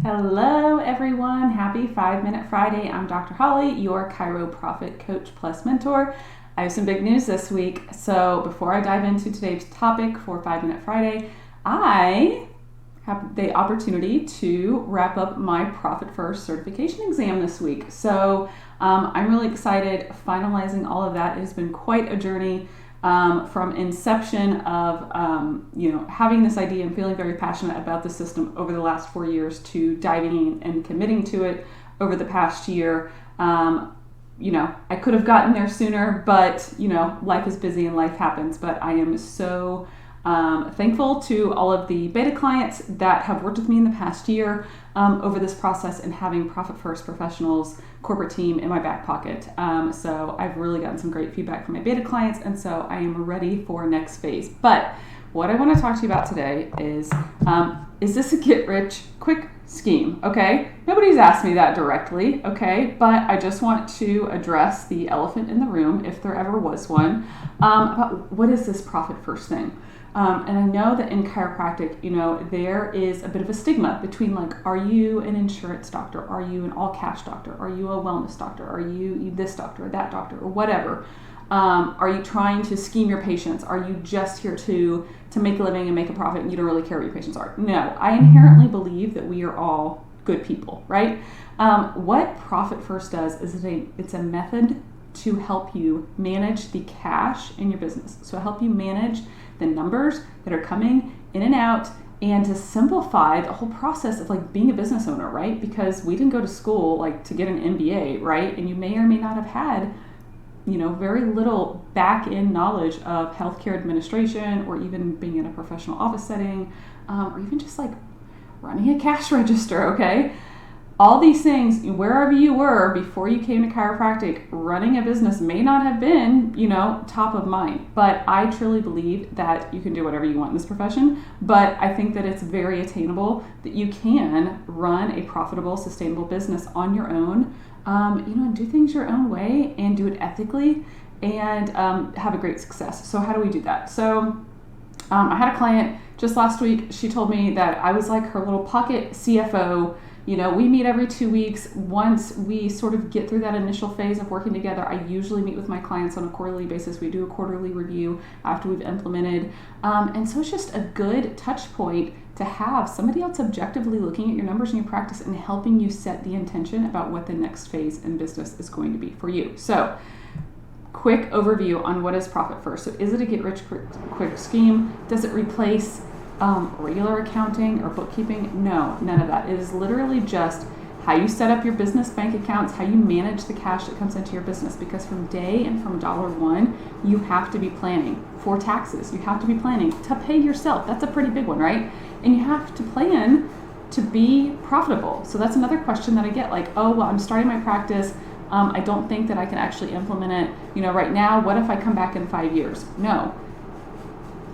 Hello everyone, happy 5-Minute Friday. I'm Dr. Holly, your Chiropractic coach plus mentor. I have some big news this week. So before I dive into today's topic for 5-Minute Friday, I have the opportunity to wrap up my Profit First certification exam this week. So I'm really excited finalizing all of that. It has been quite a journey. From inception of having this idea and feeling very passionate about the system over the last 4 years to diving in and committing to it over the past year. I could have gotten there sooner, but life is busy and life happens. But I am so thankful to all of the beta clients that have worked with me in the past year over this process and having Profit First Professionals corporate team in my back pocket. So I've really gotten some great feedback from my beta clients, and so I am ready for next phase. But what I want to talk to you about today is this a get-rich-quick scheme, okay? Nobody's asked me that directly, okay? But I just want to address the elephant in the room, if there ever was one, about what is this Profit First thing? And I know that in chiropractic, there is a bit of a stigma between are you an insurance doctor? Are you an all cash doctor? Are you a wellness doctor? Are you this doctor or that doctor or whatever? Are you trying to scheme your patients? Are you just here to make a living and make a profit and you don't really care what your patients are? No, I inherently believe that we are all good people, right? What Profit First does is it's a method to help you manage the cash in your business. So help you manage the numbers that are coming in and out, and to simplify the whole process of being a business owner, right? Because we didn't go to school to get an MBA, right? And you may or may not have had very little back-end knowledge of healthcare administration, or even being in a professional office setting, or even just running a cash register, okay? All these things, wherever you were before you came to chiropractic, running a business may not have been, top of mind. But I truly believe that you can do whatever you want in this profession. But I think that it's very attainable that you can run a profitable, sustainable business on your own, and do things your own way and do it ethically and have a great success. So how do we do that? So I had a client just last week. She told me that I was like her little pocket CFO. We meet every 2 weeks. Once we sort of get through that initial phase of working together, I usually meet with my clients on a quarterly basis. We do a quarterly review after we've implemented. And so it's just a good touch point to have somebody else objectively looking at your numbers and your practice and helping you set the intention about what the next phase in business is going to be for you. So quick overview on what is Profit First. So is it a get-rich-quick scheme? Does it replace regular accounting or bookkeeping? No, none of that. It is literally just how you set up your business bank accounts, how you manage the cash that comes into your business, because from day and from $1, you have to be planning for taxes. You have to be planning to pay yourself. That's a pretty big one, right? And you have to plan to be profitable. So that's another question that I get, I'm starting my practice. I don't think that I can actually implement it, right now. What if I come back in 5 years? No.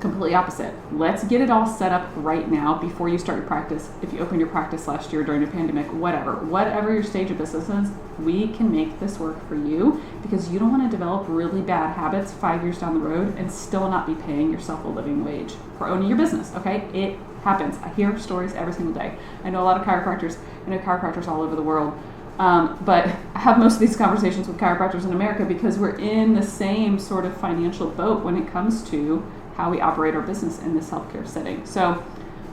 Completely opposite. Let's get it all set up right now before you start your practice. If you opened your practice last year during a pandemic, whatever your stage of business is, we can make this work for you, because you don't want to develop really bad habits 5 years down the road and still not be paying yourself a living wage for owning your business, okay? It happens. I hear stories every single day. I know a lot of chiropractors. I know chiropractors all over the world. But I have most of these conversations with chiropractors in America because we're in the same sort of financial boat when it comes to how we operate our business in this healthcare setting. So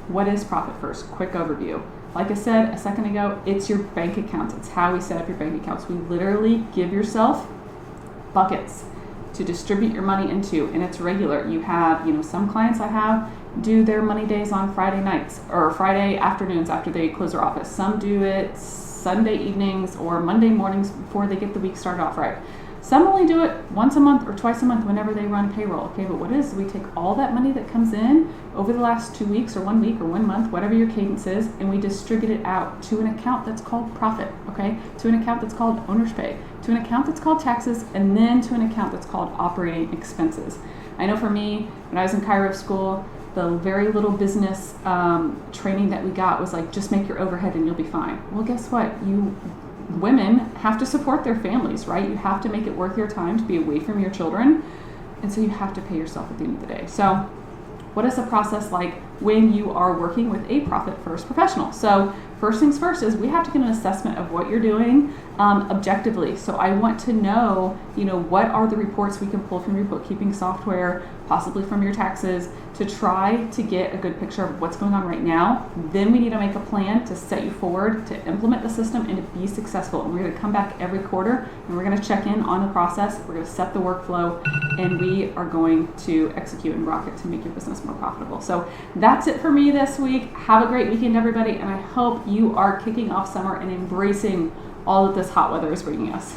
what is Profit First? Quick overview. Like I said a second ago, it's your bank accounts. It's how we set up your bank accounts. We literally give yourself buckets to distribute your money into, and it's regular. You have, some clients I have do their money days on Friday nights or Friday afternoons after they close their office. Some do it Sunday evenings or Monday mornings before they get the week started off right. Some only do it once a month or twice a month whenever they run payroll. Okay, but what is, we take all that money that comes in over the last 2 weeks or 1 week or 1 month, whatever your cadence is, and we distribute it out to an account that's called profit, okay? To an account that's called owner's pay, to an account that's called taxes, and then to an account that's called operating expenses. I know for me, when I was in chiro school, the very little business training that we got was just make your overhead and you'll be fine. Well, guess what? Women have to support their families, right? You have to make it worth your time to be away from your children. And so you have to pay yourself at the end of the day. So what is the process like when you are working with a Profit First professional? So first things first is we have to get an assessment of what you're doing objectively. So I want to know, what are the reports we can pull from your bookkeeping software, possibly from your taxes, to try to get a good picture of what's going on right now. Then we need to make a plan to set you forward to implement the system and to be successful. And we're going to come back every quarter and we're going to check in on the process. We're going to set the workflow, and we are going to execute and rock it to make your business more profitable. So that's it for me this week. Have a great weekend, everybody, and I hope you are kicking off summer and embracing all that this hot weather is bringing us.